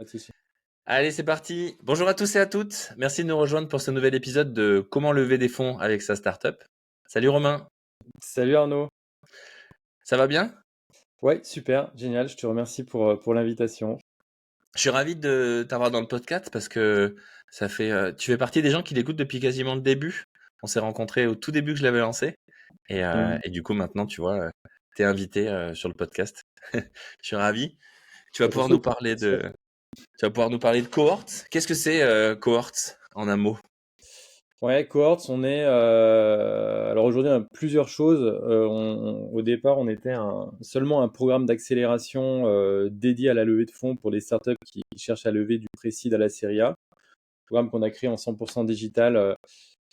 Pas de souci. Allez, c'est parti. Bonjour à tous et à toutes. Merci de nous rejoindre pour ce nouvel épisode de Comment lever des fonds avec sa startup. Salut Romain, Salut Arnaud. ça va bien? Ouais, super, génial. Je te remercie pour l'invitation. Je suis ravi de t'avoir dans le podcast parce que tu fais partie des gens qui l'écoutent depuis quasiment le début. On s'est rencontrés au tout début que je l'avais lancé et du coup maintenant, tu vois, t'es invité sur le podcast. Je suis ravi. Tu vas Bah, pour pouvoir ceux nous qui parler sont- tu vas pouvoir nous parler de cohorts. Qu'est-ce que c'est cohorts en un mot? Ouais, Cohorts, on est. Alors aujourd'hui, on a plusieurs choses. Au départ, on était seulement un programme d'accélération dédié à la levée de fonds pour les startups qui cherchent à lever du pré-seed à la série A. Programme qu'on a créé en 100% digital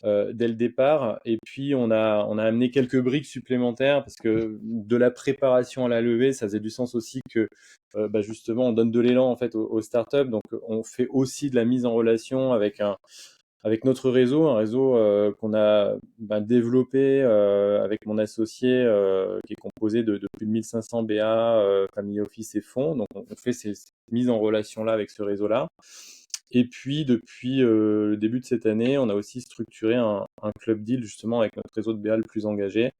dès le départ. Et puis, on a amené quelques briques supplémentaires parce que de la préparation à la levée, ça faisait du sens aussi que justement, on donne de l'élan en fait aux startups. Donc, on fait aussi de la mise en relation avec notre réseau, un réseau qu'on a développé avec mon associé qui est composé de plus de 1500 BA, family office et fonds. Donc, on fait ces mises en relation-là avec ce réseau-là. Et puis, depuis le début de cette année, on a aussi structuré un club deal justement avec notre réseau de BA le plus engagé.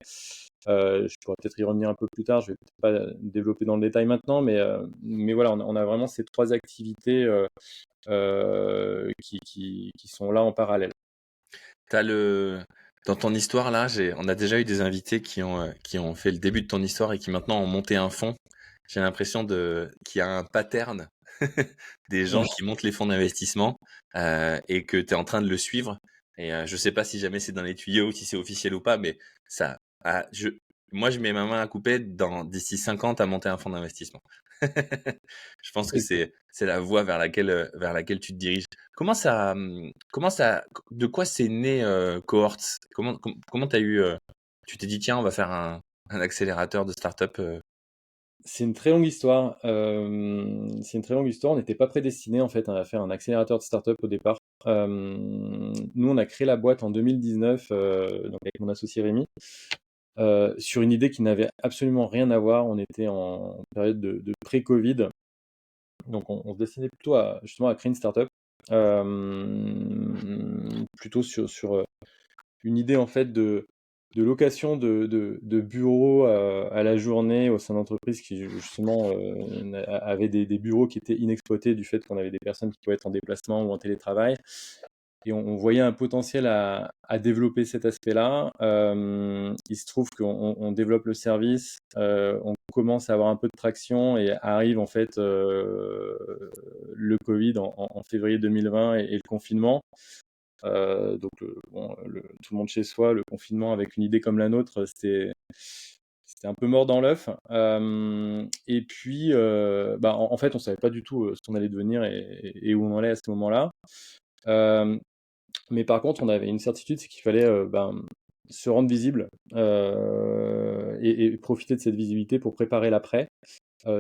Je pourrais peut-être y revenir un peu plus tard, je vais peut-être pas développer dans le détail maintenant, mais voilà, on a vraiment ces trois activités qui sont là en parallèle. T'as le Dans ton histoire là, on a déjà eu des invités qui ont fait le début de ton histoire et qui maintenant ont monté un fonds. J'ai l'impression qu'il y a un pattern des gens qui montent les fonds d'investissement et que tu es en train de le suivre. Et je sais pas si jamais c'est dans les tuyaux, si c'est officiel ou pas, mais ça, ah, moi je mets ma main à couper d'ici 5 ans à monter un fonds d'investissement. Je pense que c'est la voie vers laquelle tu te diriges. Comment ça, de quoi c'est né Cohorts? Comment t'as eu, tu t'es dit tiens on va faire un accélérateur de start-up. C'est une très longue histoire. C'est une très longue histoire. On n'était pas prédestiné en fait à faire un accélérateur de start-up au départ. Nous, on a créé la boîte en 2019, donc avec mon associé Rémi, sur une idée qui n'avait absolument rien à voir. On était en période de pré-Covid, donc on se destinait plutôt justement à créer une start-up, plutôt sur une idée en fait de location de bureaux à la journée au sein d'entreprises qui justement avaient des bureaux qui étaient inexploités du fait qu'on avait des personnes qui pouvaient être en déplacement ou en télétravail. Et on voyait un potentiel à développer cet aspect-là. Il se trouve qu'on développe le service, on commence à avoir un peu de traction et arrive en fait le Covid en février 2020 et le confinement. Tout le monde chez soi, le confinement avec une idée comme la nôtre, c'était un peu mort dans l'œuf. Et puis, en fait, on savait pas du tout ce qu'on allait devenir et où on allait à ce moment-là. Euh, mais par contre, on avait une certitude, c'est qu'il fallait se rendre visible et profiter de cette visibilité pour préparer l'après,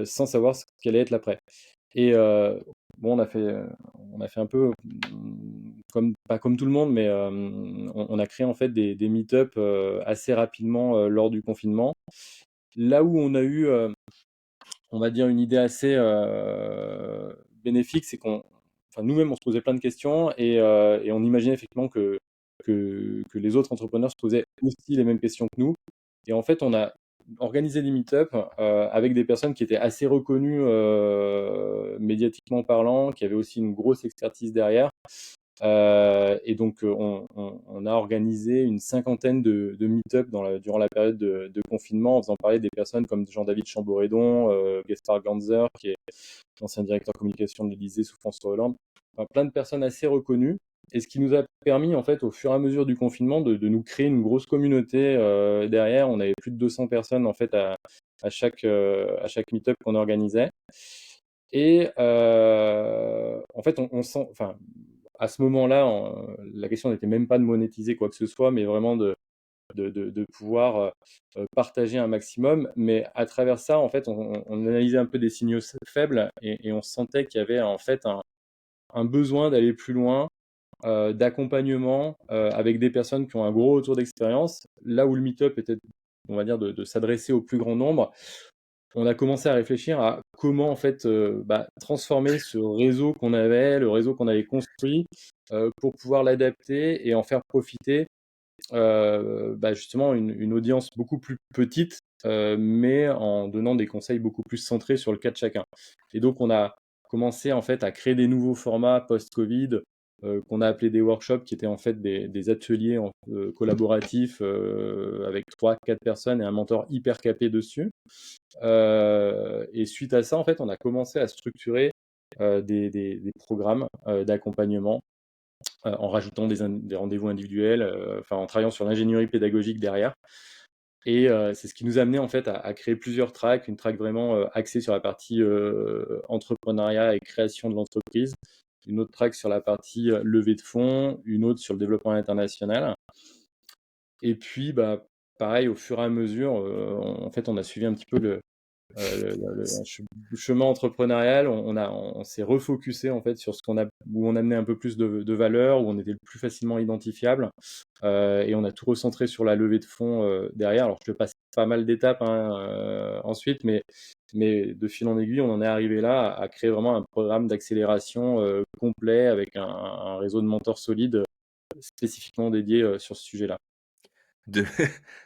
sans savoir ce qu'allait être l'après. Et bon, on a fait un peu comme, pas comme tout le monde, mais on a créé en fait des meet-up assez rapidement lors du confinement. Là où on a eu, on va dire, une idée assez bénéfique, c'est enfin, nous-mêmes, on se posait plein de questions et on imaginait effectivement que les autres entrepreneurs se posaient aussi les mêmes questions que nous. Et en fait, on a organisé des meet-up avec des personnes qui étaient assez reconnues médiatiquement parlant, qui avaient aussi une grosse expertise derrière. Et donc, on a organisé une cinquantaine de meet-up durant la période de confinement, en faisant parler des personnes comme Jean-David Chamboredon, Gaspard Ganzer, qui est l'ancien directeur communication de l'Élysée sous François Hollande. Enfin, plein de personnes assez reconnues. Et ce qui nous a permis, en fait, au fur et à mesure du confinement, de nous créer une grosse communauté derrière. On avait plus de 200 personnes, en fait, à chaque meet-up qu'on organisait. Et en fait, on sent, enfin, à ce moment-là, la question n'était même pas de monétiser quoi que ce soit, mais vraiment de pouvoir partager un maximum. Mais à travers ça, en fait, on analysait un peu des signaux faibles et on sentait qu'il y avait en fait un besoin d'aller plus loin, d'accompagnement avec des personnes qui ont un gros retour d'expérience. Là où le meet-up était, on va dire, de s'adresser au plus grand nombre, on a commencé à réfléchir à comment en fait transformer ce réseau qu'on avait, le réseau qu'on avait construit, pour pouvoir l'adapter et en faire profiter justement une audience beaucoup plus petite, mais en donnant des conseils beaucoup plus centrés sur le cas de chacun. Et donc on a commencé en fait à créer des nouveaux formats post-Covid, qu'on a appelé des workshops, qui étaient en fait des ateliers collaboratifs, avec 3-4 personnes et un mentor hyper capé dessus. Et suite à ça, en fait, on a commencé à structurer des programmes d'accompagnement, en rajoutant des rendez-vous individuels, en travaillant sur l'ingénierie pédagogique derrière. Et c'est ce qui nous a amené en fait à créer plusieurs tracks, une track vraiment axée sur la partie entrepreneuriat et création de l'entreprise, une autre track sur la partie levée de fonds, une autre sur le développement international. Et puis, pareil, au fur et à mesure, en fait, on a suivi un petit peu le chemin entrepreneurial. On s'est refocusé en fait sur où on amenait un peu plus de valeur, où on était le plus facilement identifiable, et on a tout recentré sur la levée de fonds derrière. Alors je te passe pas mal d'étapes ensuite, mais de fil en aiguille, on en est arrivé là à créer vraiment un programme d'accélération complet avec un réseau de mentors solides spécifiquement dédié sur ce sujet-là. De,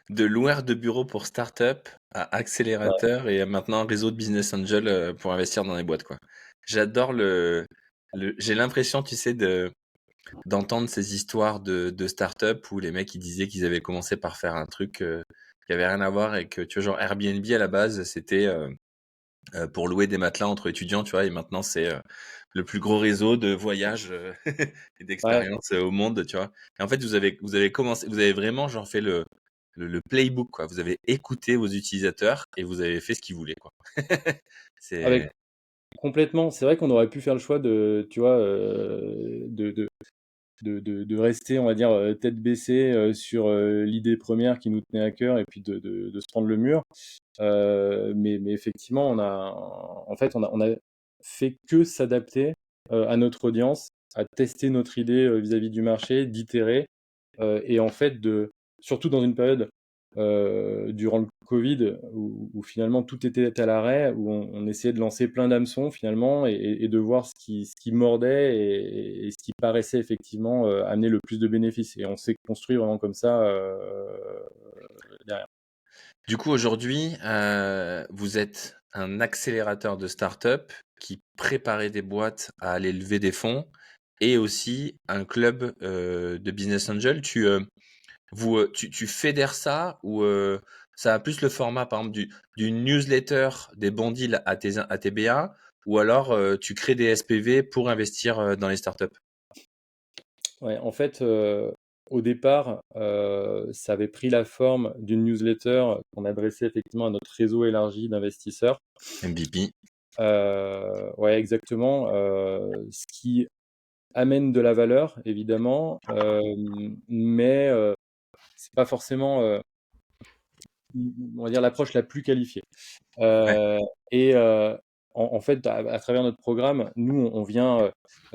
de loueur de bureau pour start-up à Ouais. accélérateur et à maintenant un réseau de business angel pour investir dans les boîtes, quoi. J'adore j'ai l'impression, tu sais, d'entendre ces histoires de start-up où les mecs ils disaient qu'ils avaient commencé par faire un truc qui avait rien à voir et que, tu vois, genre Airbnb à la base, c'était pour louer des matelas entre étudiants, tu vois, et maintenant c'est le plus gros réseau de voyages et Ouais. d'expériences au monde, tu vois. Et en fait, vous avez commencé, vous avez vraiment genre fait le playbook, quoi. Vous avez écouté vos utilisateurs et vous avez fait ce qu'ils voulaient, quoi. Avec C'est complètement. C'est vrai qu'on aurait pu faire le choix tu vois, de rester, on va dire, tête baissée sur l'idée première qui nous tenait à cœur, et puis de se prendre le mur. Mais effectivement, on a fait que s'adapter à notre audience, à tester notre idée vis-à-vis du marché, d'itérer, et en fait, surtout dans une période durant le Covid où finalement tout était à l'arrêt, où on essayait de lancer plein d'hameçons finalement, et de voir ce qui mordait, et ce qui paraissait effectivement amener le plus de bénéfices. Et on s'est construit vraiment comme ça derrière. Du coup, aujourd'hui, vous êtes un accélérateur de start-up qui préparait des boîtes à aller lever des fonds et aussi un club de business angel. Tu fédères ça ou ça a plus le format, par exemple, du newsletter des bons deals à tes BA, ou alors tu crées des SPV pour investir dans les startups? Ouais, en fait, au départ, ça avait pris la forme d'une newsletter qu'on adressait effectivement à notre réseau élargi d'investisseurs. MVP. Ouais, exactement, ce qui amène de la valeur évidemment, mais c'est pas forcément, on va dire l'approche la plus qualifiée. Ouais. Heu et en fait, à travers notre programme, nous, on vient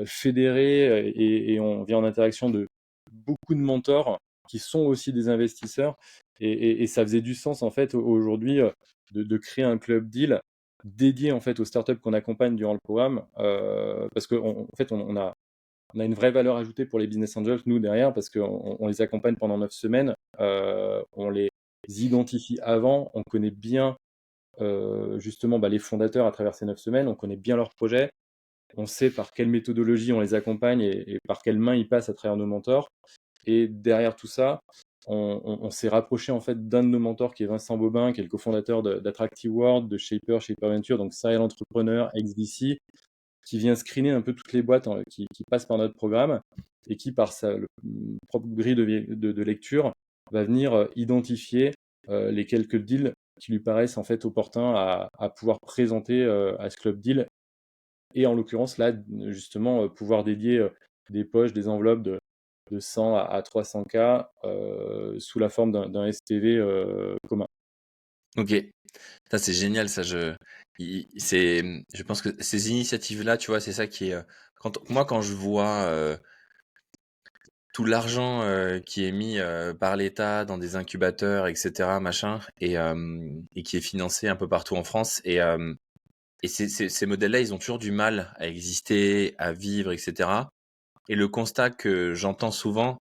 fédérer, et on vient en interaction de beaucoup de mentors qui sont aussi des investisseurs, et ça faisait du sens en fait aujourd'hui de créer un club deal dédié en fait aux startups qu'on accompagne durant le programme, parce qu'en fait on a une vraie valeur ajoutée pour les business angels, nous, derrière, parce qu'on les accompagne pendant 9 semaines, on les identifie avant, on connaît bien justement les fondateurs à travers ces 9 semaines, on connaît bien leurs projets, on sait par quelle méthodologie on les accompagne, et par quelles mains ils passent à travers nos mentors. Et derrière tout ça, on s'est rapproché en fait d'un de nos mentors, qui est Vincent Bobin, qui est le cofondateur d'Attractive World, de Shaper Venture, donc serial entrepreneur, ex-VC, qui vient screener un peu toutes les boîtes qui passent par notre programme, et qui, par sa propre grille de lecture, va venir identifier les quelques deals qui lui paraissent en fait opportuns à pouvoir présenter à ce club deal. Et en l'occurrence, là, justement, pouvoir dédier des poches, des enveloppes de 100 à 300K sous la forme d'un SPV commun. Ok. Ça, c'est génial, ça. Je pense que ces initiatives-là, tu vois, c'est ça qui est. Moi, quand je vois tout l'argent qui est mis par l'État dans des incubateurs, etc., machin, et qui est financé un peu partout en France, Et ces modèles-là, ils ont toujours du mal à exister, à vivre, etc. Et le constat que j'entends souvent,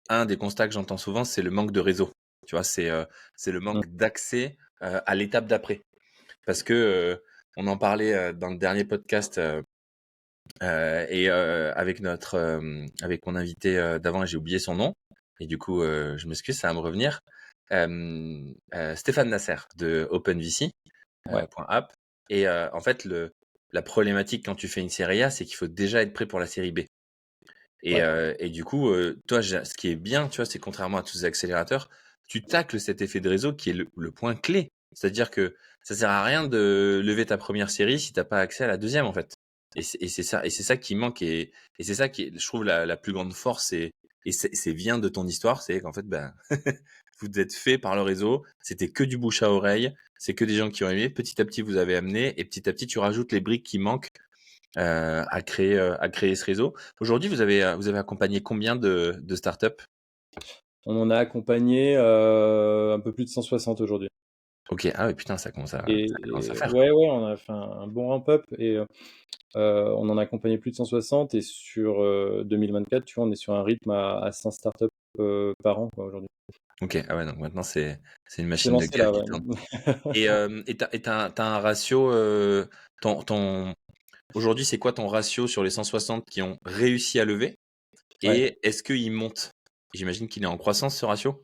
un des constats que j'entends souvent, c'est le manque de réseau. Tu vois, c'est le Mmh. manque d'accès à l'étape d'après. Parce que on en parlait dans le dernier podcast et avec avec mon invité d'avant, j'ai oublié son nom. Et du coup, je m'excuse, ça va me revenir. Stéphane Nasser de OpenVC. Ouais, Point app. Et en fait, la problématique quand tu fais une série A, c'est qu'il faut déjà être prêt pour la série B. ouais. Et du coup, toi, ce qui est bien, tu vois, c'est contrairement à tous les accélérateurs, tu tacles cet effet de réseau qui est le point clé. C'est-à-dire que ça sert à rien de lever ta première série si t'as pas accès à la deuxième, en fait. Et c'est ça qui manque. Et c'est ça qui est, je trouve, la plus grande force. Et c'est vient de ton histoire, c'est qu'en fait, ben, vous êtes fait par le réseau. C'était que du bouche à oreille. C'est que des gens qui ont aimé. Petit à petit, vous avez amené. Et petit à petit, tu rajoutes les briques qui manquent à créer ce réseau. Aujourd'hui, vous avez accompagné combien de startups? On en a accompagné un peu plus de 160 aujourd'hui. Ok, ah oui, putain, ça commence à faire. Ouais, ouais, on a fait un bon ramp-up et on en a accompagné plus de 160 et sur 2024, tu vois, on est sur un rythme à 100 startups par an quoi, aujourd'hui. Ok, ah ouais, donc maintenant c'est une C'est machine de lancé guerre là, qui ouais. tourne. Et t'as un ratio, ton, ton... aujourd'hui, c'est quoi ton ratio sur les 160 qui ont réussi à lever? Ouais, Et est-ce qu'il monte? J'imagine qu'il est en croissance, ce ratio?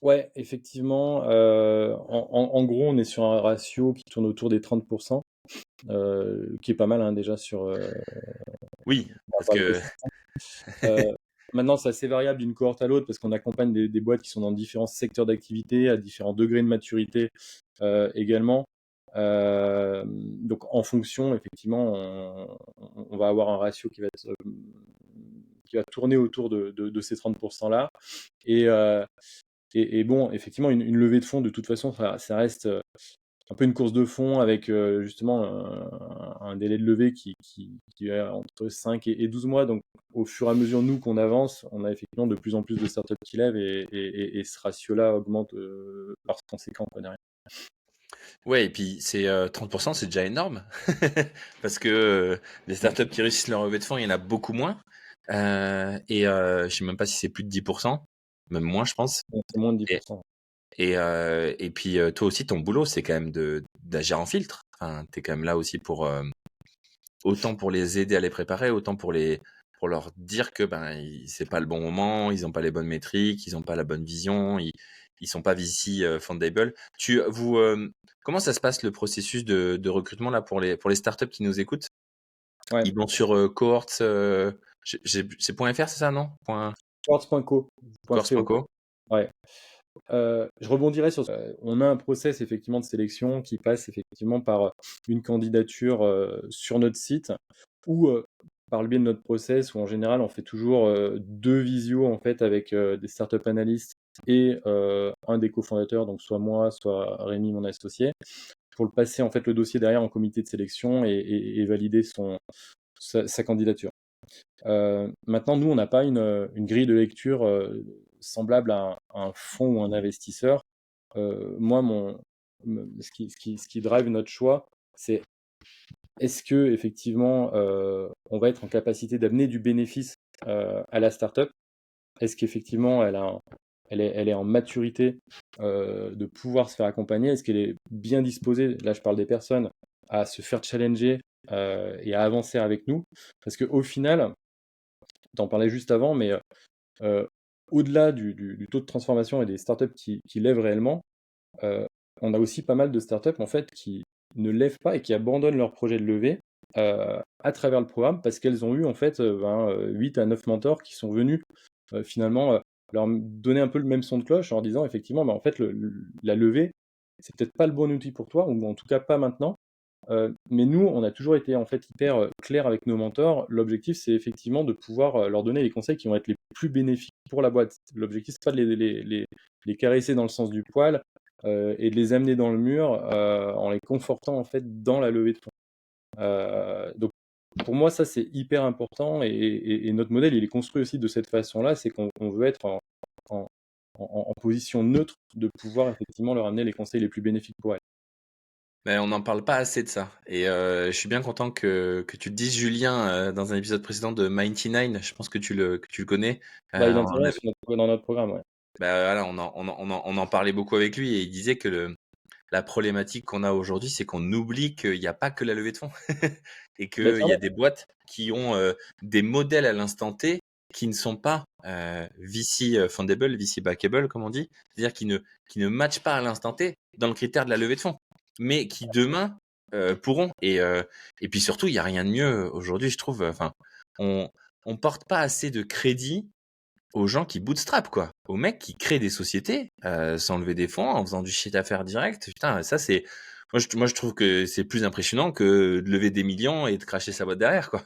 ouais, effectivement, en gros, on est sur un ratio qui tourne autour des 30%, qui est pas mal hein, déjà sur Oui, par parce rapport à que l'écosystème. Euh, Maintenant, c'est assez variable d'une cohorte à l'autre parce qu'on accompagne des boîtes qui sont dans différents secteurs d'activité, à différents degrés de maturité également. Donc, en fonction, effectivement, on va avoir un ratio qui va tourner autour de ces 30%-là. Et, euh, et bon, effectivement, une levée de fonds, de toute façon, ça reste un peu une course de fond avec justement un délai de levée qui est entre 5 et 12 mois. Donc, au fur et à mesure, nous, qu'on avance, on a effectivement de plus en plus de startups qui lèvent et ce ratio-là augmente par conséquent quoi, derrière. ouais, et puis c'est 30%, c'est déjà énorme. Parce que les startups qui réussissent leur levée de fonds, il y en a beaucoup moins. Et je sais même pas si c'est plus de 10%, même moins, je pense. Donc, c'est moins de Et, 10%. et puis toi aussi, ton boulot, c'est quand même d'agir en filtre. Enfin, t'es quand même là aussi pour autant pour les aider à les préparer, autant pour leur dire que ben c'est pas le bon moment, ils ont pas les bonnes métriques, ils ont pas la bonne vision, ils sont pas VC fundable. Comment ça se passe le processus de recrutement là pour les startups qui nous écoutent? Ouais. Ils vont sur cohorts, c'est .fr, c'est ça, non? Quartz.co. .co. Cohorts.co. Ouais. Je rebondirais sur on a un process effectivement de sélection qui passe effectivement par une candidature sur notre site ou par le biais de notre process où en général on fait toujours 2 visios en fait avec des startup analystes et un des cofondateurs, donc soit moi, soit Rémi, mon associé, pour le passer en fait le dossier derrière en comité de sélection et valider sa candidature. Maintenant, nous, on n'a pas une grille de lecture semblable à un fonds ou un investisseur. Moi, ce qui drive notre choix, c'est est-ce que effectivement on va être en capacité d'amener du bénéfice à la startup? Est-ce qu'effectivement elle est en maturité de pouvoir se faire accompagner? Est-ce qu'elle est bien disposée, là je parle des personnes, à se faire challenger et à avancer avec nous? Parce qu'au final, tu en parlais juste avant, mais euh, au-delà du taux de transformation et des startups qui lèvent réellement, euh, on a aussi pas mal de startups en fait qui ne lèvent pas et qui abandonnent leur projet de levée à travers le programme parce qu'elles ont eu en fait 8 à 9 mentors qui sont venus finalement leur donner un peu le même son de cloche en leur disant effectivement bah, en fait la levée c'est peut-être pas le bon outil pour toi ou en tout cas pas maintenant. Mais nous, on a toujours été en fait hyper clair avec nos mentors. L'objectif, c'est effectivement de pouvoir leur donner les conseils qui vont être les plus bénéfiques pour la boîte. L'objectif, c'est pas de les caresser dans le sens du poil et de les amener dans le mur en les confortant en fait dans la levée de fonds. Donc pour moi, ça c'est hyper important et notre modèle, il est construit aussi de cette façon-là, c'est qu'on veut être en, en position neutre de pouvoir effectivement leur amener les conseils les plus bénéfiques pour elles. Mais on n'en parle pas assez de ça. Et je suis bien content que tu te dises, Julien, dans un épisode précédent de 99, je pense que tu le connais. Bah, il On intervient avait, dans notre programme, ouais. bah, voilà, on en parlait beaucoup avec lui et il disait que la problématique qu'on a aujourd'hui, c'est qu'on oublie qu'il n'y a pas que la levée de fonds et Bah, qu'il y a clairement. des boîtes qui ont des modèles à l'instant T qui ne sont pas VC fundable, VC backable, comme on dit, c'est-à-dire qui ne matchent pas à l'instant T dans le critère de la levée de fonds, mais qui demain pourront. Et puis surtout, il n'y a rien de mieux aujourd'hui, je trouve. Enfin, on porte pas assez de crédit aux gens qui bootstrap, quoi. Aux mecs qui créent des sociétés sans lever des fonds, en faisant du chiffre d'affaires direct. Putain, ça c'est. Moi, je trouve que c'est plus impressionnant que de lever des millions et de cracher sa boîte derrière, quoi.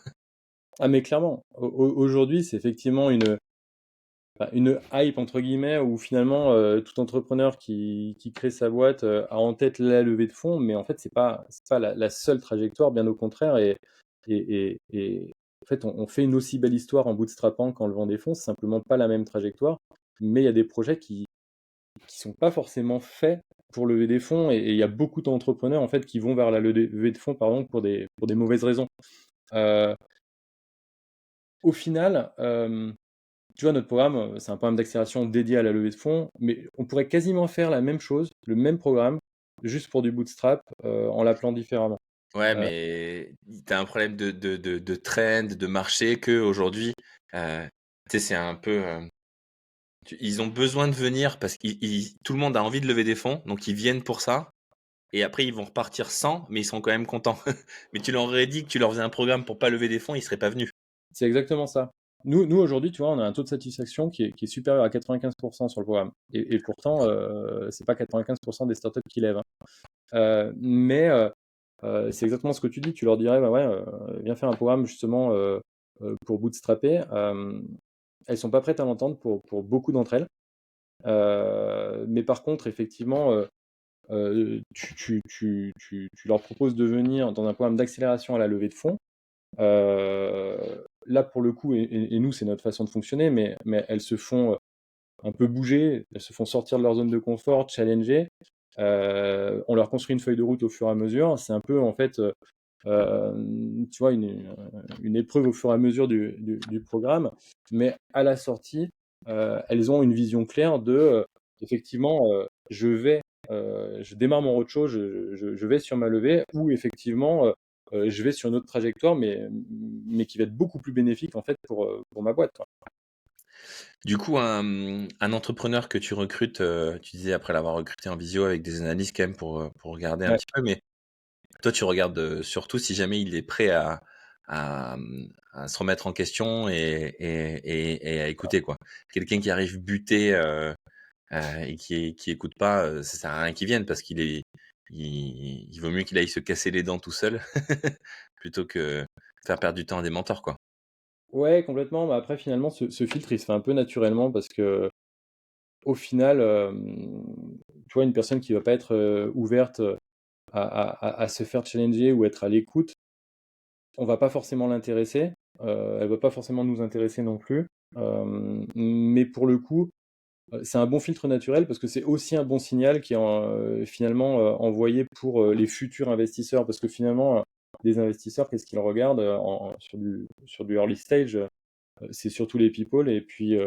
Ah, mais clairement, aujourd'hui, c'est effectivement une hype, entre guillemets, où finalement, tout entrepreneur qui crée sa boîte a en tête la levée de fonds, mais en fait, c'est pas la seule trajectoire, bien au contraire. Et en fait, on fait une aussi belle histoire en bootstrapant qu'en levant des fonds, c'est simplement pas la même trajectoire. Mais il y a des projets qui sont pas forcément faits pour lever des fonds, et il y a beaucoup d'entrepreneurs en fait qui vont vers la levée de fonds, pardon, pour des mauvaises raisons. Euh, Au final, tu vois, notre programme, c'est un programme d'accélération dédié à la levée de fonds, mais on pourrait quasiment faire la même chose, le même programme, juste pour du bootstrap, en l'appelant différemment. Ouais, Euh, mais t'as un problème de trend, de marché que aujourd'hui, euh, tu sais, c'est un peu. Ils ont besoin de venir parce que tout le monde a envie de lever des fonds, donc ils viennent pour ça. Et après, ils vont repartir sans, mais ils seront quand même contents. Mais tu leur aurais dit que tu leur faisais un programme pour pas lever des fonds, ils seraient pas venus. c'est exactement ça. Nous aujourd'hui, tu vois, on a un taux de satisfaction qui est supérieur à 95% sur le programme. Et pourtant, c'est pas 95% des startups qui lèvent, hein. Mais c'est exactement ce que tu dis. Tu leur dirais, bah ouais, viens faire un programme justement pour bootstrapper. Elles sont pas prêtes à l'entendre pour beaucoup d'entre elles. Mais par contre, effectivement, tu leur proposes de venir dans un programme d'accélération à la levée de fonds. Là, pour le coup, et nous, c'est notre façon de fonctionner, mais elles se font un peu bouger, elles se font sortir de leur zone de confort, challenger. On leur construit une feuille de route au fur et à mesure. C'est un peu, en fait, tu vois, une épreuve au fur et à mesure du programme. Mais à la sortie, elles ont une vision claire de, effectivement, je démarre mon roadshow, je vais sur ma levée, ou effectivement, je vais sur une autre trajectoire, mais qui va être beaucoup plus bénéfique, en fait, pour ma boîte, quoi. Du coup, un entrepreneur que tu recrutes, tu disais après l'avoir recruté en visio avec des analystes quand même pour regarder un Ouais. petit peu, mais toi, tu regardes surtout si jamais il est prêt à se remettre en question et à écouter, quoi. Quelqu'un qui arrive buté et qui écoute pas, ça sert à rien qu'il vienne parce il vaut mieux qu'il aille se casser les dents tout seul plutôt que faire perdre du temps à des mentors, quoi. Ouais, complètement. Mais après, finalement, ce filtre, il se fait un peu naturellement parce que, au final, tu vois, une personne qui va pas être ouverte à se faire challenger ou être à l'écoute, on va pas forcément l'intéresser. Elle va pas forcément nous intéresser non plus. Mais pour le coup, c'est un bon filtre naturel parce que c'est aussi un bon signal qui est finalement envoyé pour les futurs investisseurs. Parce que finalement, les investisseurs, qu'est-ce qu'ils regardent sur du early stage? C'est surtout les people. Et puis,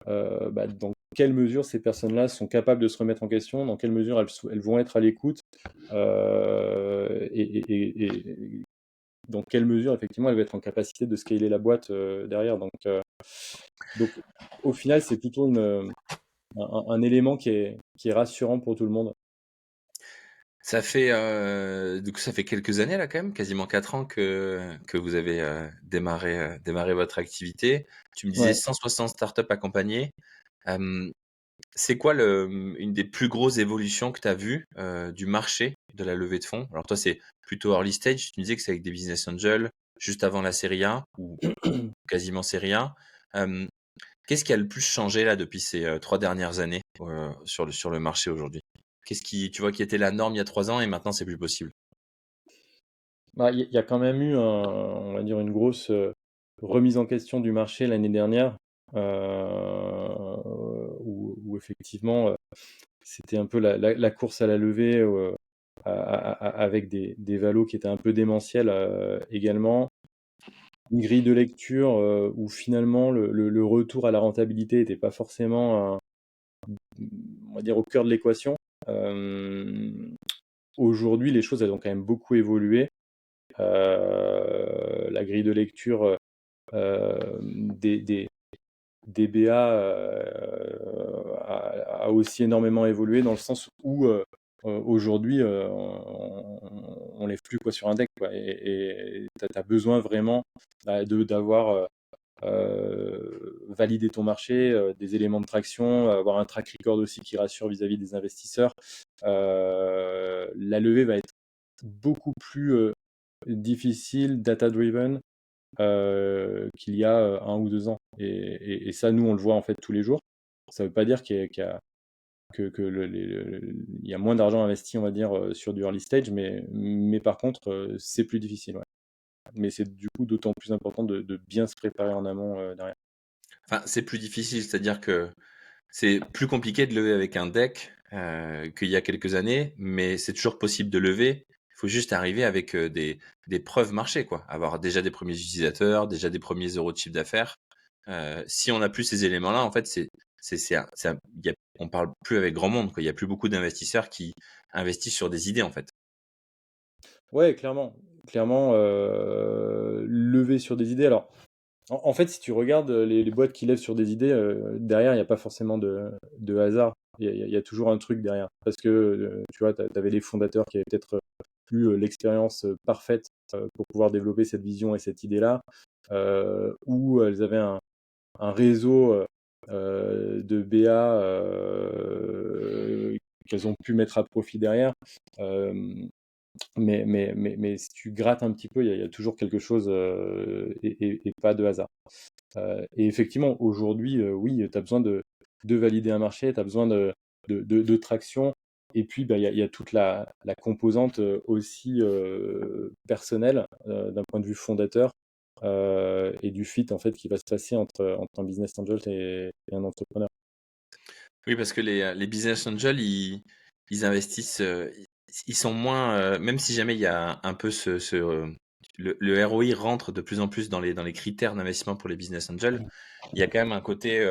bah, dans quelle mesure ces personnes-là sont capables de se remettre en question, dans quelle mesure elles vont être à l'écoute, et dans quelle mesure, effectivement, elles vont être en capacité de scaler la boîte derrière. Donc, au final, c'est plutôt un élément qui est rassurant pour tout le monde. Ça fait, du coup, ça fait quelques années là quand même, quasiment 4 ans que vous avez démarré votre activité. Tu me disais Ouais. 160 startups accompagnées. Euh, c'est quoi une des plus grosses évolutions que tu as vues du marché de la levée de fonds? Alors toi, c'est plutôt early stage. Tu me disais que c'est avec des business angels juste avant la série A ou quasiment série A. Euh, Qu'est-ce qui a le plus changé là depuis ces 3 dernières années sur le marché aujourd'hui? Qu'est-ce qui, tu vois, qui était la norme il y a 3 ans et maintenant c'est plus possible? Bah, il y a quand même eu, on va dire, une grosse remise en question du marché l'année dernière, où effectivement, c'était un peu la course à la levée. avec des valos qui étaient un peu démentiels également. Une grille de lecture où finalement le retour à la rentabilité n'était pas forcément, on va dire, au cœur de l'équation. Aujourd'hui, les choses, elles ont quand même beaucoup évolué. La grille de lecture des BA a aussi énormément évolué dans le sens où aujourd'hui on lève plus quoi sur un deck quoi, et tu as besoin vraiment d'avoir validé ton marché, des éléments de traction, avoir un track record aussi qui rassure vis-à-vis des investisseurs. La levée va être beaucoup plus difficile, data-driven, qu'il y a 1 ou 2 ans. Et ça, nous, on le voit en fait tous les jours. Ça ne veut pas dire il y a moins d'argent investi, on va dire, sur du early stage, mais par contre, c'est plus difficile. Ouais. Mais c'est du coup d'autant plus important de bien se préparer en amont derrière. Enfin, c'est plus difficile, c'est-à-dire que c'est plus compliqué de lever avec un deck qu'il y a quelques années, mais c'est toujours possible de lever. Il faut juste arriver avec des preuves marché, quoi. Avoir déjà des premiers utilisateurs, déjà des premiers euros de chiffre d'affaires. Si on n'a plus ces éléments-là, en fait, on parle plus avec grand monde, quoi. Il y a plus beaucoup d'investisseurs qui investissent sur des idées, en fait. Ouais, clairement. Clairement, lever sur des idées. Alors, en fait, si tu regardes les boîtes qui lèvent sur des idées, derrière, il n'y a pas forcément de hasard. Il y a toujours un truc derrière. Parce que, tu vois, tu avais les fondateurs qui avaient peut-être eu l'expérience parfaite pour pouvoir développer cette vision et cette idée-là, ou elles avaient un réseau de BA qu'elles ont pu mettre à profit derrière. Euh, mais si tu grattes un petit peu, il y a toujours quelque chose et pas de hasard. Et effectivement, aujourd'hui, oui, tu as besoin de valider un marché, tu as besoin de traction. Et puis, bah, il y a toute la composante aussi personnelle d'un point de vue fondateur et du fit en fait qui va se passer entre un business angel et un entrepreneur. Oui, parce que les business angels, ils investissent, ils sont moins, même si jamais il y a un peu le ROI rentre de plus en plus dans les critères d'investissement pour les business angels, il y a quand même un côté,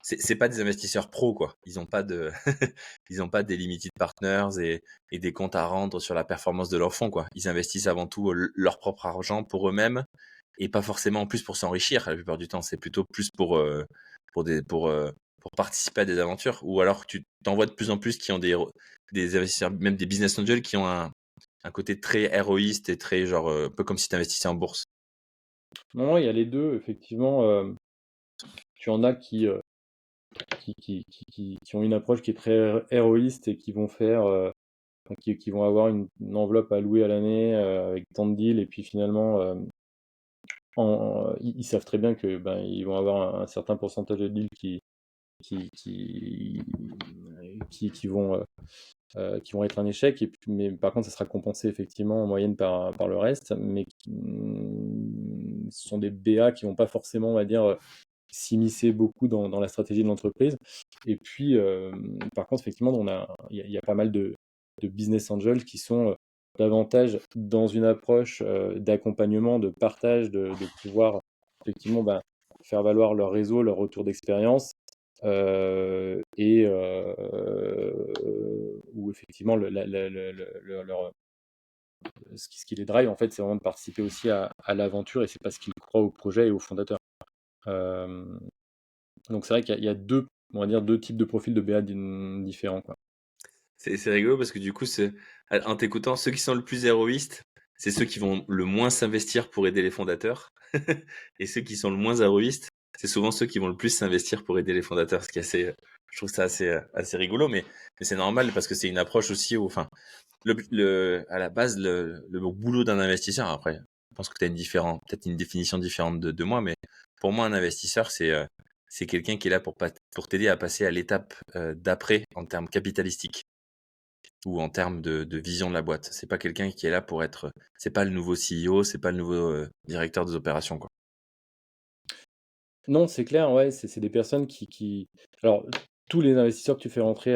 c'est pas des investisseurs pros, quoi. Ils ont pas de, ils ont pas des limited partners et des comptes à rendre sur la performance de leur fonds, quoi. Ils investissent avant tout leur propre argent pour eux-mêmes et pas forcément en plus pour s'enrichir. La plupart du temps, c'est plutôt plus pour des, pour participer à des aventures, ou alors tu t'en vois de plus en plus qui ont des investisseurs, même des business angels qui ont un côté très héroïste et très genre, un peu comme si tu investissais en bourse. Non, il y a les deux, effectivement. Tu en as qui ont une approche qui est très héroïste et qui vont faire, qui vont avoir une enveloppe allouée à l'année avec tant de deals et puis finalement ils savent très bien que ben, ils vont avoir un certain pourcentage de deals qui, qui, qui vont être un échec, mais par contre, ça sera compensé effectivement en moyenne par le reste. Mais ce sont des BA qui vont pas forcément, on va dire, s'immiscer beaucoup dans la stratégie de l'entreprise. Et puis, par contre, effectivement, il y a pas mal de business angels qui sont davantage dans une approche d'accompagnement, de partage, de pouvoir effectivement bah, faire valoir leur réseau, leur retour d'expérience et où effectivement ce qui les drive en fait c'est vraiment de participer aussi à l'aventure et c'est parce qu'ils croient au projet et au fondateur. Euh, donc c'est vrai qu'il y a deux, on va dire deux types de profils de BA différents quoi. C'est rigolo parce que du coup, en t'écoutant, ceux qui sont le plus héroïstes, c'est ceux qui vont le moins s'investir pour aider les fondateurs. Et ceux qui sont le moins héroïstes, c'est souvent ceux qui vont le plus s'investir pour aider les fondateurs. Ce qui est assez, je trouve ça assez rigolo, mais c'est normal parce que c'est une approche aussi où, enfin, à la base, le boulot d'un investisseur, après, je pense que tu as peut-être une définition différente de moi, mais pour moi, un investisseur, c'est quelqu'un qui est là pour t'aider à passer à l'étape d'après en termes capitalistiques ou en termes de vision de la boîte. C'est pas quelqu'un qui est là pour être, c'est pas le nouveau CEO, c'est pas le nouveau directeur des opérations, quoi. Non, c'est clair, ouais, c'est des personnes alors tous les investisseurs que tu fais rentrer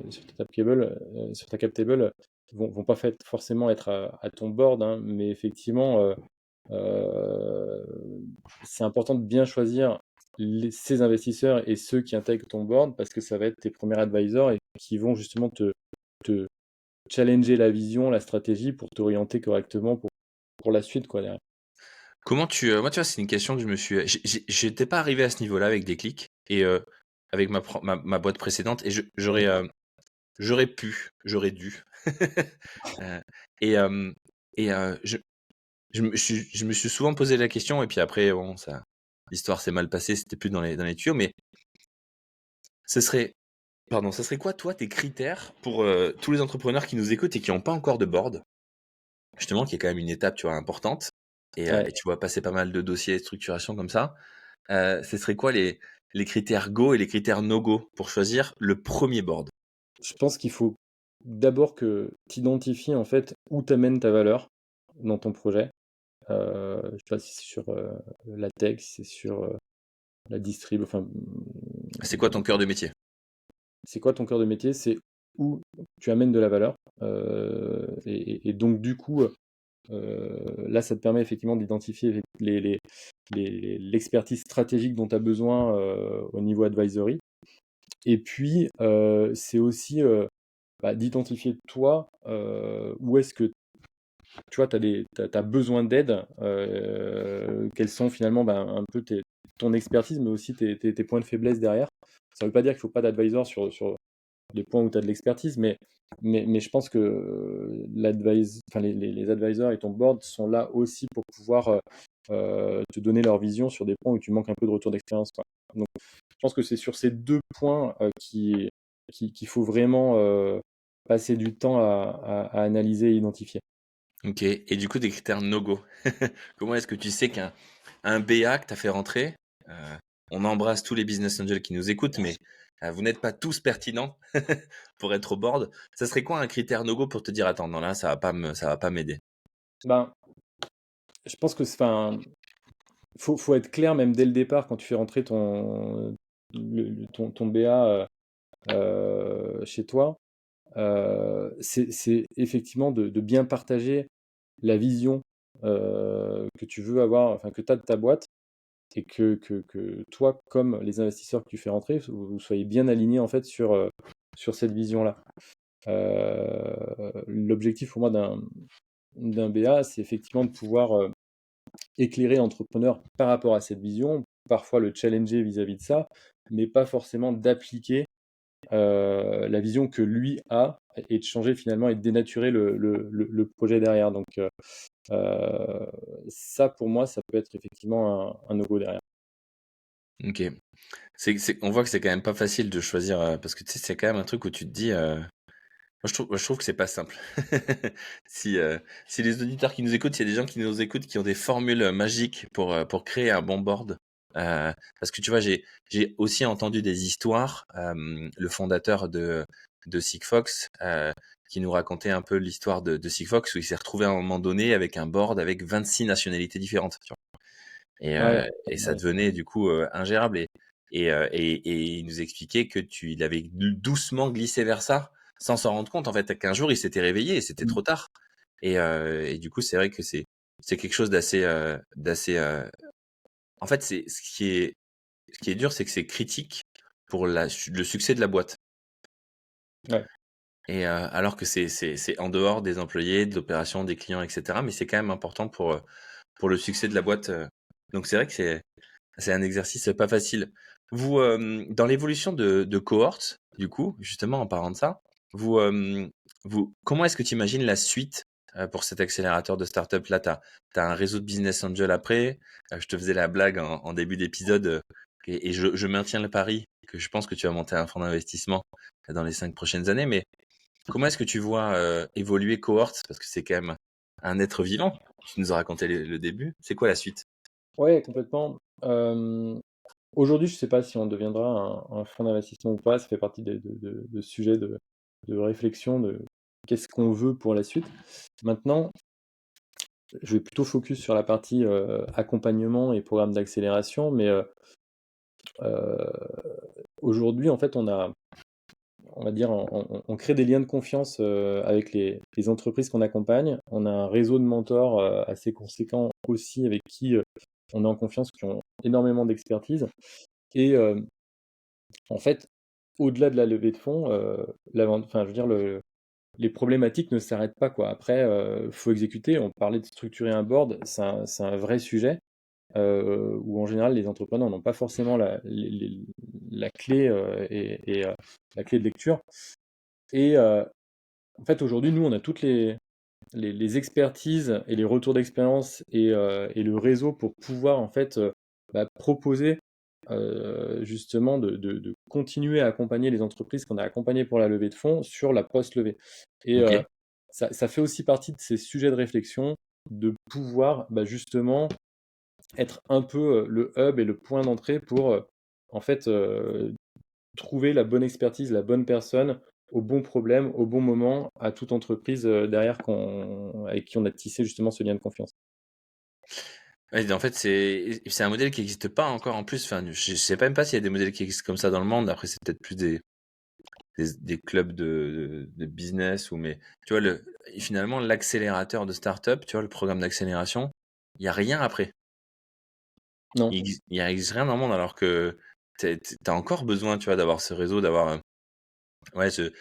sur ta cap table, vont pas forcément être à ton board, hein, mais effectivement, euh, c'est important de bien choisir ces investisseurs et ceux qui intègrent ton board parce que ça va être tes premiers advisors et qui vont justement te challenger la vision, la stratégie pour t'orienter correctement pour la suite, quoi, derrière. Comment moi, tu vois, c'est une question que je me suis. J'étais pas arrivé à ce niveau-là avec Déclic et avec ma boîte précédente et j'aurais pu, j'aurais dû. Euh, et et je me suis souvent posé la question et puis après, bon, l'histoire s'est mal passée, c'était plus dans les tuyaux, mais ce serait, pardon, ce serait quoi, toi, tes critères pour tous les entrepreneurs qui nous écoutent et qui n'ont pas encore de board, justement, qui est quand même une étape, tu vois, importante, Ouais. et tu vois passer pas mal de dossiers de structuration comme ça. Ce serait quoi les critères go et les critères no go pour choisir le premier board? Je pense qu'il faut d'abord que tu identifies en fait où t'amènes ta valeur dans ton projet. Je sais pas si c'est sur la tech, si c'est sur la distrib, enfin, C'est quoi ton cœur de métier? c'est quoi ton cœur de métier? C'est où tu amènes de la valeur. Et donc, du coup, là, ça te permet effectivement d'identifier l'expertise stratégique dont tu as besoin au niveau advisory. Et puis, c'est aussi d'identifier toi où est-ce que tu vois, t'as besoin d'aide, quels sont finalement un peu ton expertise, mais aussi tes points de faiblesse derrière. Ça ne veut pas dire qu'il ne faut pas d'advisor sur les points où tu as de l'expertise, mais je pense que enfin, les advisors et ton board sont là aussi pour pouvoir te donner leur vision sur des points où tu manques un peu de retour d'expérience, quoi. Donc, je pense que c'est sur ces deux points qu'il faut vraiment passer du temps à analyser et identifier. Ok. Et du coup, des critères no go. Comment est-ce que tu sais qu'un BA que tu as fait rentrer, euh, on embrasse tous les business angels qui nous écoutent, mais vous n'êtes pas tous pertinents pour être au board. Ça serait quoi un critère no go pour te dire, attends, non, là, ça va pas m'aider. Ben, je pense que faut être clair même dès le départ quand tu fais rentrer ton BA chez toi. C'est effectivement de bien partager la vision que tu veux avoir, enfin que tu as de ta boîte, et que toi, comme les investisseurs que tu fais rentrer, vous soyez bien alignés en fait sur cette vision-là. L'objectif pour moi d'un BA, c'est effectivement de pouvoir éclairer l'entrepreneur par rapport à cette vision, parfois le challenger vis-à-vis de ça, mais pas forcément d'appliquer la vision que lui a et de changer finalement et de dénaturer le projet derrière. Donc ça, pour moi, ça peut être effectivement un no-go derrière. Ok. On voit que c'est quand même pas facile de choisir, parce que tu sais, c'est quand même un truc où tu te dis, moi, je trouve que c'est pas simple. Si, si les auditeurs qui nous écoutent, s'il y a des gens qui nous écoutent qui ont des formules magiques pour créer un bon board, parce que tu vois, j'ai aussi entendu des histoires, le fondateur de Sigfox, qui nous racontait un peu l'histoire de Sigfox, où il s'est retrouvé à un moment donné avec un board avec 26 nationalités différentes, tu vois. Ouais, Et ça ouais, devenait du coup ingérable. Et il nous expliquait il avait doucement glissé vers ça, sans s'en rendre compte en fait, qu'un jour il s'était réveillé et c'était trop tard. Et du coup, c'est vrai que c'est quelque chose d'assez. En fait, ce qui est dur, c'est que c'est critique pour le succès de la boîte. ouais. Et alors que c'est en dehors des employés, de l'opération, des clients, etc. Mais c'est quand même important pour le succès de la boîte. Donc c'est vrai que c'est un exercice pas facile. Vous, dans l'évolution de cohorte, du coup, justement en parlant de ça, vous, comment est-ce que tu imagines la suite pour cet accélérateur de start-up là? Tu as un réseau de business angel après. Je te faisais la blague en début d'épisode et je maintiens le pari que je pense que tu vas monter un fonds d'investissement dans les 5 prochaines années. Mais comment est-ce que tu vois évoluer cohort? Parce que c'est quand même un être vivant. Tu nous as raconté le début. C'est quoi la suite? Ouais, complètement. Aujourd'hui, je ne sais pas si on deviendra un fonds d'investissement ou pas. Ça fait partie de sujets de réflexion de qu'est-ce qu'on veut pour la suite. Maintenant, je vais plutôt focus sur la partie accompagnement et programme d'accélération, mais aujourd'hui, en fait, on va dire, on crée des liens de confiance avec les entreprises qu'on accompagne. On a un réseau de mentors assez conséquent aussi avec qui on est en confiance, qui ont énormément d'expertise. Et en fait, au-delà de la levée de fonds, enfin, je veux dire, les problématiques ne s'arrêtent pas, quoi. Après, faut exécuter. On parlait de structurer un board, c'est un vrai sujet où en général les entrepreneurs n'ont pas forcément la clé la clé de lecture. Et en fait, aujourd'hui, nous, on a toutes les expertises et les retours d'expérience et le réseau pour pouvoir en fait proposer justement de continuer à accompagner les entreprises qu'on a accompagnées pour la levée de fonds sur la post-levée. Et Ok. ça fait aussi partie de ces sujets de réflexion de pouvoir justement être un peu le hub et le point d'entrée pour en fait trouver la bonne expertise, la bonne personne au bon problème, au bon moment, à toute entreprise derrière avec qui on a tissé justement ce lien de confiance. Ouais, en fait, c'est un modèle qui n'existe pas encore en plus. Enfin, je sais même pas s'il y a des modèles qui existent comme ça dans le monde. Après, c'est peut-être plus des clubs de business mais tu vois, finalement, l'accélérateur de start-up, tu vois, le programme d'accélération, il n'y a rien après. Non. Il n'y a rien dans le monde alors que t'as encore besoin, tu vois, d'avoir ce réseau, d'avoir. Ouais, je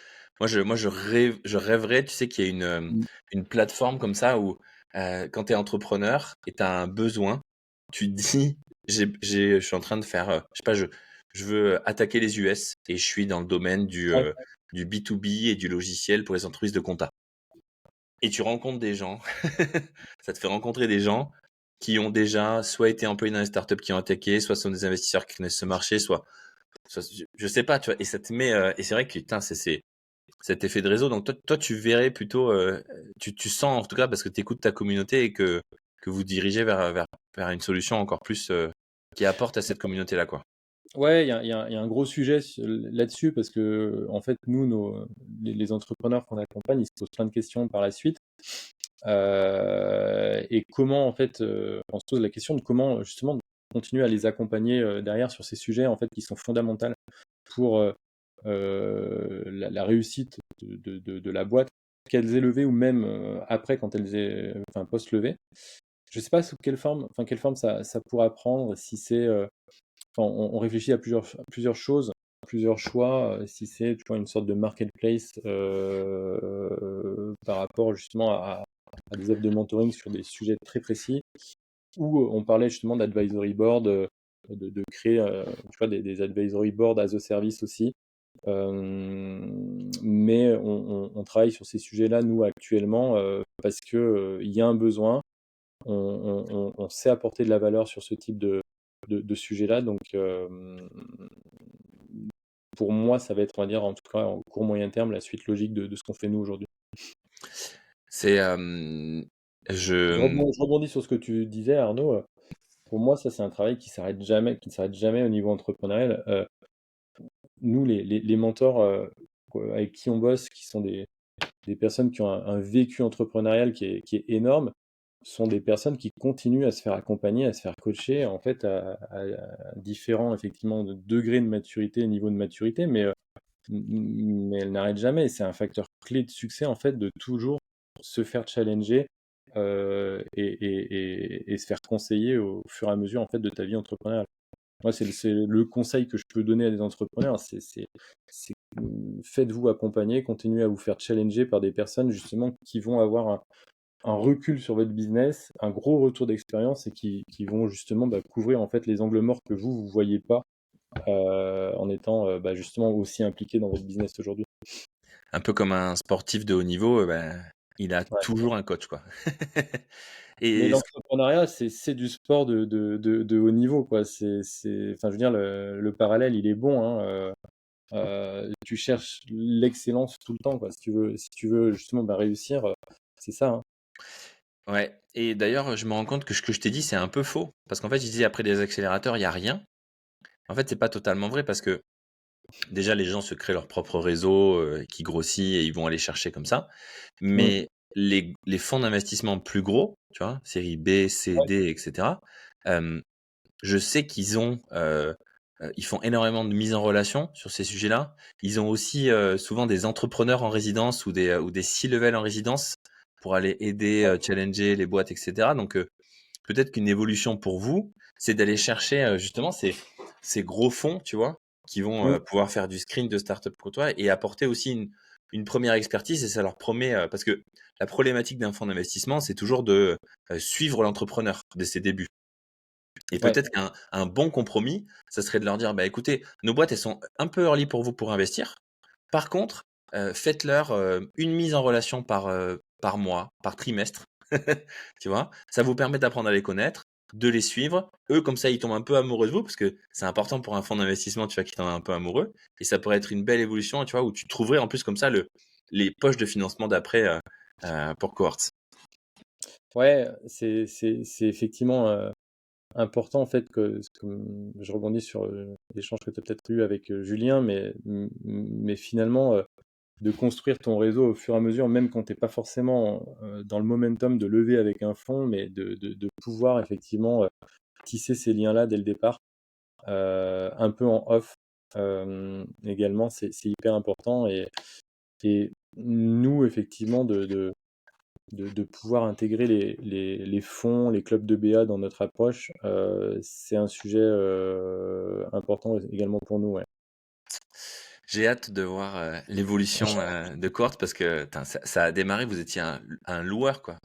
rêverais, tu sais, qu'il y ait Mm. une plateforme comme ça où quand tu es entrepreneur et tu as un besoin, tu te dis, je suis en train de faire, je sais pas, je veux attaquer les US et je suis dans le domaine Ouais. du B2B et du logiciel pour les entreprises de compta. Et tu rencontres des gens, ça te fait rencontrer des gens qui ont déjà soit été employés dans les startups qui ont attaqué, soit sont des investisseurs qui connaissent ce marché, soit je sais pas, tu vois, et ça te met, et c'est vrai que putain, c'est cet effet de réseau. Donc toi tu verrais plutôt, tu sens en tout cas parce que tu écoutes ta communauté et que vous dirigez vers une solution encore plus qui apporte à cette communauté-là, quoi. Ouais, il y a un gros sujet là-dessus parce que en fait, nous, les entrepreneurs qu'on accompagne, ils se posent plein de questions par la suite. Et comment, en fait, on se pose la question de comment justement continuer à les accompagner derrière sur ces sujets en fait qui sont fondamentaux pour la réussite de la boîte, qu'elles aient levé ou même après quand elles aient, enfin post-levée. Je sais pas sous quelle forme ça pourra prendre, si c'est, enfin, on réfléchit à plusieurs choses, plusieurs choix, si c'est, tu vois, une sorte de marketplace par rapport justement à des offres de mentoring sur des sujets très précis, ou on parlait justement d'advisory board, de créer, tu vois, des advisory board as a service aussi. Mais on travaille sur ces sujets-là, nous, actuellement, parce que il y a un besoin. On sait apporter de la valeur sur ce type de sujet-là. Donc, pour moi, ça va être, on va dire, en tout cas, en court moyen terme, la suite logique de ce qu'on fait nous aujourd'hui. C'est Je rebondis sur ce que tu disais, Arnaud. Pour moi, ça, c'est un travail qui ne s'arrête jamais au niveau entrepreneurial. Nous, les mentors avec qui on bosse, qui sont des personnes qui ont un vécu entrepreneurial qui est énorme, sont des personnes qui continuent à se faire accompagner, à se faire coacher, en fait, à différents, effectivement, degrés de maturité, niveau de maturité, mais elles n'arrêtent jamais. Et c'est un facteur clé de succès, en fait, de toujours se faire challenger et se faire conseiller au fur et à mesure, en fait, de ta vie entrepreneuriale. Moi, c'est le conseil que je peux donner à des entrepreneurs, faites-vous accompagner, continuez à vous faire challenger par des personnes justement qui vont avoir un recul sur votre business, un gros retour d'expérience et qui vont justement couvrir en fait les angles morts que vous voyez pas en étant justement aussi impliqué dans votre business aujourd'hui. un peu comme un sportif de haut niveau, il a Ouais. toujours un coach, quoi. Mais Et l'entrepreneuriat, c'est du sport de haut niveau, quoi. Enfin, je veux dire, le parallèle, il est bon, hein. Tu cherches l'excellence tout le temps, quoi. Si tu veux justement réussir, c'est ça, hein. ouais, et d'ailleurs, je me rends compte que ce que je t'ai dit, c'est un peu faux. Parce qu'en fait, je disais après des accélérateurs, il y a rien. En fait, c'est pas totalement vrai parce que déjà, les gens se créent leur propre réseau qui grossit et ils vont aller chercher comme ça. Mm. Mais les fonds d'investissement plus gros, tu vois, série B, C, Ouais. D, etc., euh, je sais qu'ils ont ils font énormément de mise en relation sur ces sujets-là. Ils ont aussi souvent des entrepreneurs en résidence ou des C-level en résidence pour aller aider, challenger les boîtes, etc. Donc, peut-être qu'une évolution pour vous, c'est d'aller chercher justement ces gros fonds, tu vois, qui vont Mmh. pouvoir faire du screen de startup pour toi et apporter aussi une première expertise. Et ça leur promet, parce que la problématique d'un fonds d'investissement, c'est toujours de suivre l'entrepreneur dès ses débuts. Et Ouais. peut-être qu'un bon compromis, ça serait de leur dire, bah écoutez, nos boîtes, elles sont un peu early pour vous pour investir. Par contre, faites-leur une mise en relation par mois, par trimestre. Tu vois, ça vous permet d'apprendre à les connaître, de les suivre. Eux, comme ça, ils tombent un peu amoureux de vous parce que c'est important pour un fonds d'investissement, tu vois, qu'ils tombent un peu amoureux. Et ça pourrait être une belle évolution, tu vois, où tu trouverais en plus comme ça les poches de financement d'après pour Cohorts. Ouais, c'est effectivement important en fait comme je rebondis sur l'échange que tu as peut-être eu avec Julien, mais finalement de construire ton réseau au fur et à mesure, même quand tu n'es pas forcément dans le momentum de lever avec un fonds, mais de pouvoir effectivement tisser ces liens-là dès le départ, un peu en off également, c'est hyper important. Et nous, effectivement, de pouvoir intégrer les fonds, les clubs de BA dans notre approche, c'est un sujet important également pour nous. Ouais. J'ai hâte de voir l'évolution de Cohorts parce que tain, ça a démarré, vous étiez un loueur, quoi.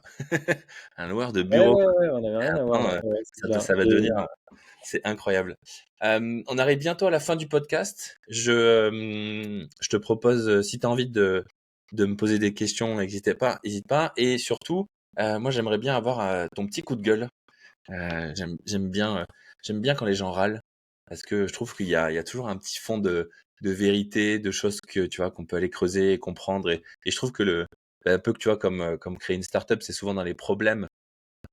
Un loueur de Ouais, bureau, ouais, quoi. ouais, on n'avait Et rien à voir. maintenant, Ouais, ouais, c'est clair. ça va Et devenir, c'est incroyable. On arrive bientôt à la fin du podcast. Je te propose, si tu as envie de me poser des questions, n'hésite pas. Et surtout, moi, j'aimerais bien avoir ton petit coup de gueule. J'aime bien quand les gens râlent parce que je trouve qu'il y a toujours un petit fond de vérité, de choses que tu vois qu'on peut aller creuser et comprendre. Et je trouve que un peu que tu vois comme créer une startup, c'est souvent dans les problèmes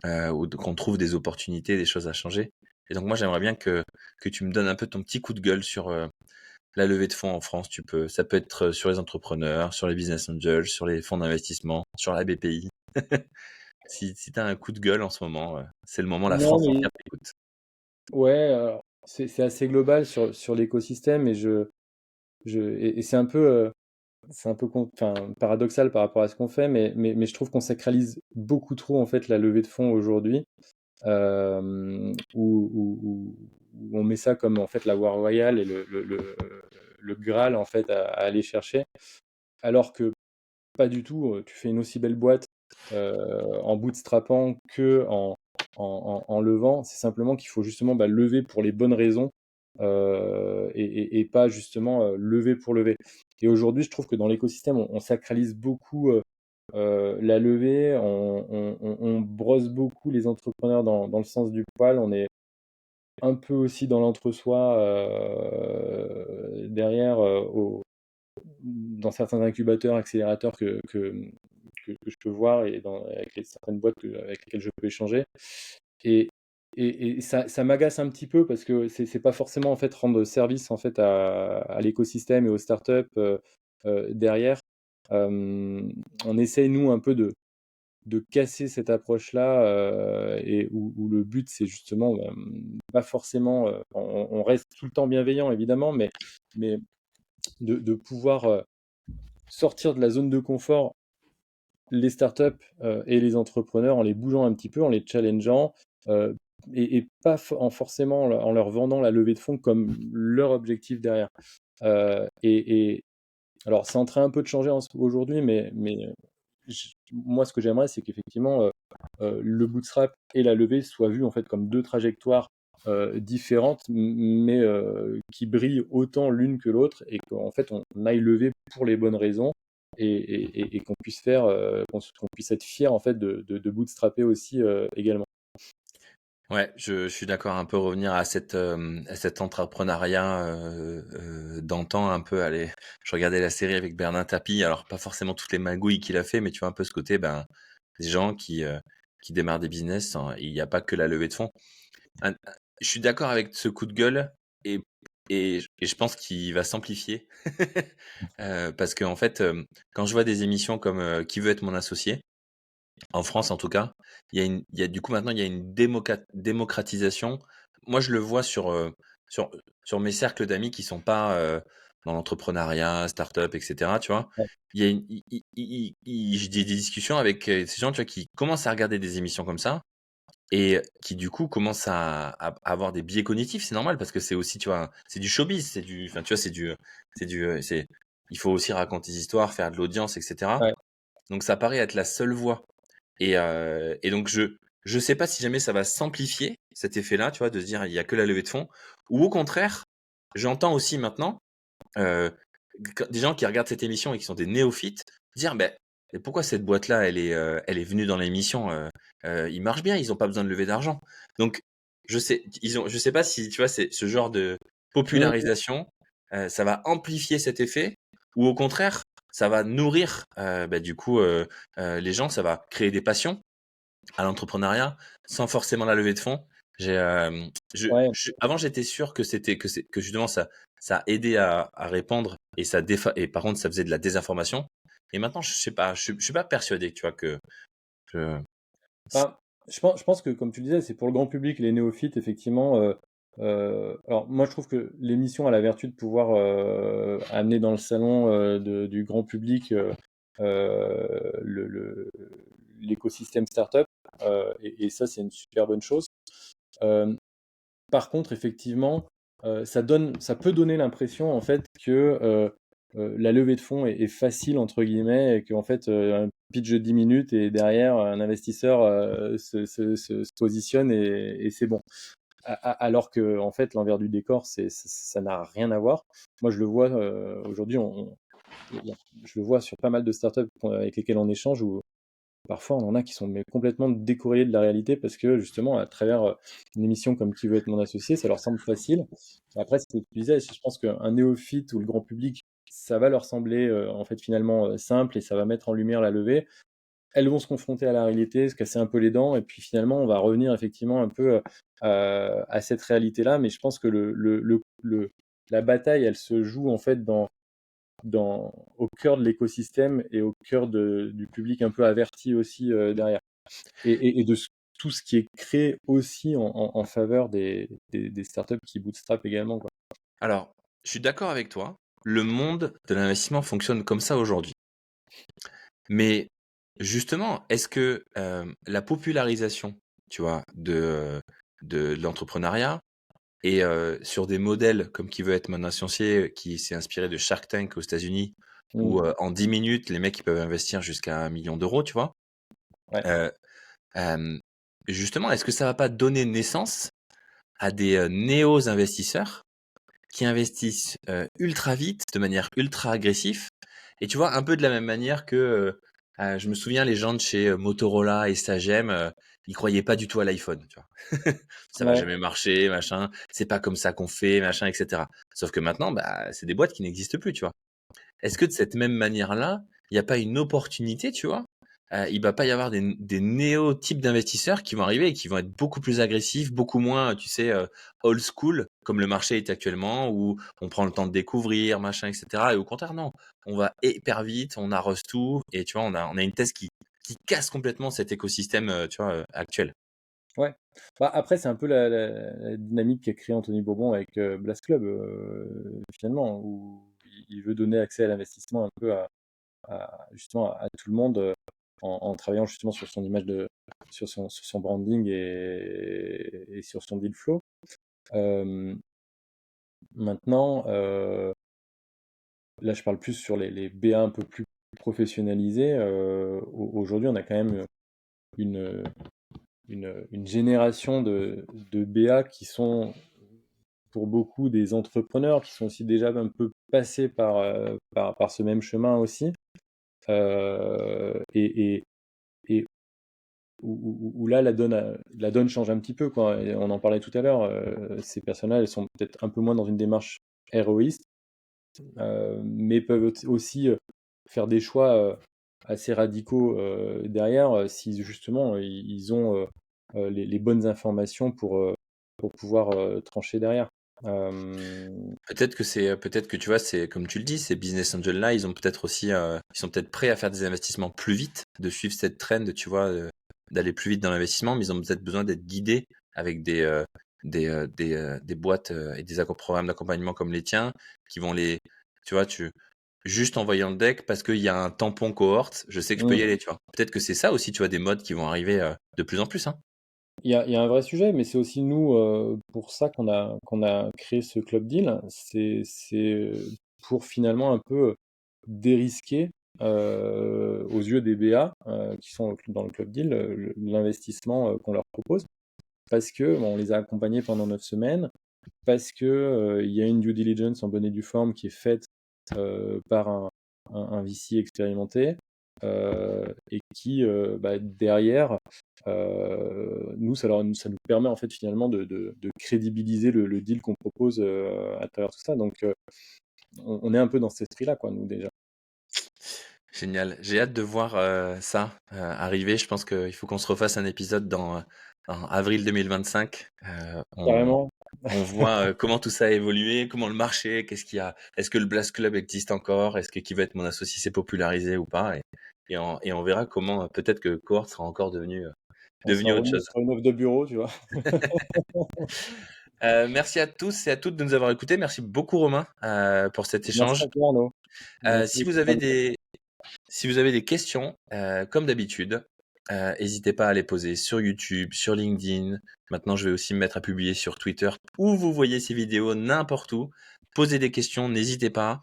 qu'on trouve des opportunités, des choses à changer. Et donc moi j'aimerais bien que tu me donnes un peu ton petit coup de gueule sur la levée de fonds en France. Ça peut être sur les entrepreneurs, sur les business angels, sur les fonds d'investissement, sur la BPI. Si tu as un coup de gueule en ce moment, c'est le moment, la non, France mais entière t'écoute. ouais, alors, c'est assez global sur l'écosystème et c'est un peu enfin, paradoxal par rapport à ce qu'on fait, mais je trouve qu'on sacralise beaucoup trop en fait la levée de fonds aujourd'hui, où on met ça comme en fait la voie royale et le Graal en fait à aller chercher, alors que pas du tout. Tu fais une aussi belle boîte en bootstrappant que en levant. C'est simplement qu'il faut justement lever pour les bonnes raisons et pas justement lever pour lever. Et aujourd'hui, je trouve que dans l'écosystème, on sacralise beaucoup la levée, on brosse beaucoup les entrepreneurs dans le sens du poil. On est un peu aussi dans l'entre-soi derrière dans certains incubateurs, accélérateurs que je peux voir et avec certaines boîtes avec lesquelles je peux échanger. Et, et ça m'agace un petit peu parce que c'est pas forcément en fait rendre service en fait à l'écosystème et aux startups derrière. On essaye nous un peu de casser cette approche-là et où le but c'est justement pas forcément on reste tout le temps bienveillant évidemment mais de pouvoir sortir de la zone de confort les startups et les entrepreneurs en les bougeant un petit peu, en les challengeant euh, et pas forcément en leur vendant la levée de fonds comme leur objectif derrière. Et alors, c'est en train un peu de changer aujourd'hui, mais moi, ce que j'aimerais, c'est qu'effectivement, le bootstrap et la levée soient vus en fait comme deux trajectoires différentes, mais qui brillent autant l'une que l'autre, et qu'en fait, on aille lever pour les bonnes raisons, et qu'on puisse faire, qu'on puisse être fier en fait de bootstrapper aussi également. Ouais, je suis d'accord, un peu revenir à cet entrepreneuriat d'antan, un peu. Allez, je regardais la série avec Bernard Tapie, alors pas forcément toutes les magouilles qu'il a fait, mais tu vois un peu ce côté, ben, des gens qui démarrent des business, il n'y a pas que la levée de fonds. Un- je suis d'accord avec ce coup de gueule et, et je pense qu'il va s'amplifier. Parce que en fait, quand je vois des émissions comme Qui veut être mon associé, en France en tout cas, il y a du coup maintenant il y a une démocratisation. Moi je le vois sur, sur mes cercles d'amis qui sont pas dans l'entrepreneuriat, start-up, etc., tu vois, Ouais. il y a j'ai des discussions avec ces gens, tu vois, qui commencent à regarder des émissions comme ça et qui du coup commencent à avoir des biais cognitifs. C'est normal parce que c'est aussi, tu vois, c'est du showbiz, enfin, tu vois, il faut aussi raconter des histoires, faire de l'audience, etc. Ouais. Donc ça paraît être la seule voie. Et donc je sais pas si jamais ça va s'amplifier cet effet-là, tu vois, de se dire il y a que la levée de fonds, ou au contraire, j'entends aussi maintenant des gens qui regardent cette émission et qui sont des néophytes dire ben mais pourquoi cette boîte-là elle est venue dans l'émission, ils marchent bien, ils ont pas besoin de lever d'argent. Donc je sais pas si tu vois c'est ce genre de Mmh. popularisation, ça va amplifier cet effet ou au contraire ça va nourrir bah, du coup les gens, ça va créer des passions à l'entrepreneuriat sans forcément la levée de fonds. Ouais. Avant, j'étais sûr que justement ça aidait à répandre et et par contre ça faisait de la désinformation. Et maintenant, je sais pas, je suis pas persuadé, tu vois, que Enfin, je pense que, comme tu le disais, c'est pour le grand public, les néophytes, effectivement. Alors, moi, je trouve que l'émission a la vertu de pouvoir amener dans le salon du grand public l'écosystème startup. Et ça, c'est une super bonne chose. Euh, Par contre, effectivement, ça peut donner l'impression en fait que la levée de fonds est facile entre guillemets et qu'en fait un pitch de 10 minutes et derrière un investisseur se positionne et c'est bon. Alors que en fait l'envers du décor, ça n'a rien à voir. Moi, je le vois aujourd'hui, je le vois sur pas mal de startups avec lesquelles on échange où parfois, on en a qui sont mais complètement décorrélés de la réalité parce que justement, à travers une émission comme Qui veut être mon associé, ça leur semble facile. Après, ce que tu disais, je pense qu'un néophyte ou le grand public, ça va leur sembler en fait finalement simple et ça va mettre en lumière la levée. Elles vont se confronter à la réalité, se casser un peu les dents et puis finalement, on va revenir effectivement un peu à cette réalité-là. Mais je pense que la bataille, elle se joue en fait au cœur de l'écosystème et au cœur du public un peu averti aussi derrière. Et de tout ce qui est créé aussi en faveur des startups qui bootstrap également, quoi. alors, je suis d'accord avec toi. Le monde de l'investissement fonctionne comme ça aujourd'hui. Mais justement, est-ce que la popularisation, tu vois, de l'entrepreneuriat et sur des modèles comme Qui veut être mon associé, qui s'est inspiré de Shark Tank aux États-Unis, Mm. où en 10 minutes, les mecs ils peuvent investir jusqu'à 1 million d'euros, tu vois. Ouais, Euh, euh, Justement, est-ce que ça va pas donner naissance à des néo-investisseurs qui investissent ultra vite, de manière ultra agressive, et tu vois, un peu de la même manière que je me souviens les gens de chez Motorola et Sagem, ils croyaient pas du tout à l'iPhone, tu vois. Ça va ouais, jamais marcher, machin, c'est pas comme ça qu'on fait, machin, etc. Sauf que maintenant, bah, c'est des boîtes qui n'existent plus, tu vois. Est-ce que de cette même manière-là, il n'y a pas une opportunité, tu vois? Il va pas y avoir des néo-types d'investisseurs qui vont arriver et qui vont être beaucoup plus agressifs, beaucoup moins, tu sais, old school, comme le marché est actuellement, où on prend le temps de découvrir, machin, etc. Et au contraire, non, on va hyper vite, on arrose tout, et tu vois, on a une thèse qui casse complètement cet écosystème, tu vois, actuel. ouais. Bah, après, c'est un peu la dynamique qu'a créé Anthony Bourbon avec Blast Club, finalement, où il veut donner accès à l'investissement un peu justement à tout le monde en travaillant justement sur son image sur son branding et sur son deal flow. Euh, Maintenant, là, je parle plus sur les BA un peu plus professionnalisés. Aujourd'hui, on a quand même une, une génération de BA qui sont pour beaucoup des entrepreneurs, qui sont aussi déjà un peu passés par ce même chemin aussi. Et où là, la donne change un petit peu, quoi. Et on en parlait tout à l'heure. Ces personnes-là, elles sont peut-être un peu moins dans une démarche héroïste, mais peuvent aussi faire des choix assez radicaux derrière si justement ils ont les bonnes informations pour pouvoir trancher derrière. Euh, Peut-être que tu vois, c'est comme tu le dis, ces business angels là, ils ont peut-être aussi, ils sont peut-être prêts à faire des investissements plus vite, de suivre cette trend, tu vois, d'aller plus vite dans l'investissement, mais ils ont peut-être besoin d'être guidés avec des boîtes et des programmes d'accompagnement comme les tiens qui vont tu vois, juste en voyant le deck parce qu'il y a un tampon cohorte, je sais que je peux y Mmh. aller, tu vois. Peut-être que c'est ça aussi, tu vois, des modes qui vont arriver de plus en plus, hein. Il y a un vrai sujet, mais c'est aussi nous, pour ça qu'on a créé ce club deal. Pour finalement un peu dérisquer, aux yeux des BA, qui sont dans le club deal, l'investissement, qu'on leur propose. Parce que, bon, on les a accompagnés pendant 9 semaines, parce que, il y a une due diligence en bonne et due forme qui est faite, par un VC expérimenté, et qui, bah, derrière, nous, ça nous permet en fait finalement de crédibiliser le deal qu'on propose, à travers tout ça. Donc, on est un peu dans cet esprit-là, quoi, nous, déjà. Génial. J'ai hâte de voir ça arriver. Je pense qu'il faut qu'on se refasse un épisode en avril 2025. Carrément. On voit comment tout ça a évolué, comment le marché, qu'est-ce qu'il y a, est-ce que le Blast Club existe encore, est-ce que qui va être mon associé s'est popularisé ou pas, et on verra comment peut-être que Cohort sera encore On sera devenu autre revenu chose. sur une offre de bureau, tu vois. Merci à tous et à toutes de nous avoir écoutés. Merci beaucoup Romain pour cet Merci échange. à toi, Arnaud. Merci Si beaucoup vous pour avez l'invitation. si vous avez des questions, comme d'habitude, n'hésitez pas à les poser sur YouTube, sur LinkedIn. Maintenant, je vais aussi me mettre à publier sur Twitter, où vous voyez ces vidéos, n'importe où. Posez des questions, n'hésitez pas.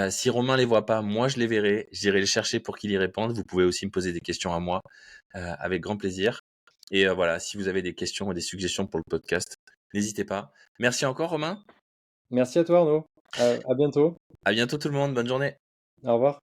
Si Romain les voit pas, moi je les verrai. J'irai les chercher pour qu'il y réponde. Vous pouvez aussi me poser des questions à moi, avec grand plaisir. Et voilà, si vous avez des questions et des suggestions pour le podcast, n'hésitez pas. Merci encore Romain. Merci à toi, Arnaud. À bientôt. À bientôt tout le monde. Bonne journée. Au revoir.